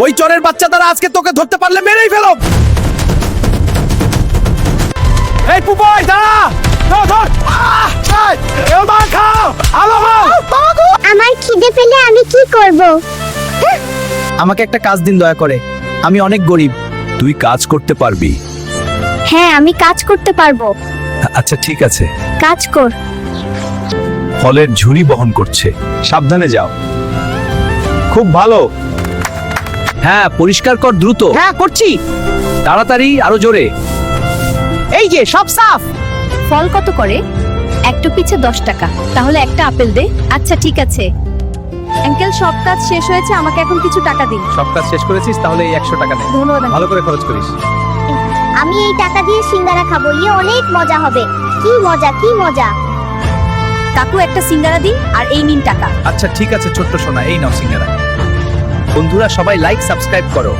ওই চোরের বাচ্চা দ্বারা আজকে তোকে ধরতে পারলে মেরেই ফেলো। এই পুপই দাঁড়া, ধর ধর। মার খাও, আলো খাও। আমার খিদে পেলে আমি কি করব? আমাকে একটা কাজ দিন দয়া করে, আমি অনেক গরিব। তুই কাজ করতে পারবি? হ্যাঁ, আমি কাজ করতে পারবো। আচ্ছা ঠিক আছে। কাজ কর। ফলের ঝুড়ি বহন করছে, সাবধানে যাও। খুব ভালো। হ্যাঁ, পরিষ্কার কর দ্রুত। হ্যাঁ করছি। তাড়াতাড়ি, আরো জোরে। এই যে সব সাফ। ফল কত করে? একটা পিছে 10 টাকা। তাহলে একটা আপেল দে। আচ্ছা ঠিক আছে আঙ্কেল, সব কাজ শেষ হয়েছে, আমাকে এখন কিছু টাকা দিন। সব কাজ শেষ করেছিস? তাহলে এই 100 টাকা নে, ধন্যবাদ uncle। ভালো করে খরচ করিস। আমি এই টাকা দিয়ে সিঙ্গারা খাবো, অনেক মজা হবে। কি মজা, কি মজা। কাকু একটা সিঙ্গারা দিন আর এই নিন টাকা। আচ্ছা ঠিক আছে ছোট্ট সোনা, এই নাও সিঙ্গারা। বন্ধুরা সবাই লাইক সাবস্ক্রাইব করো।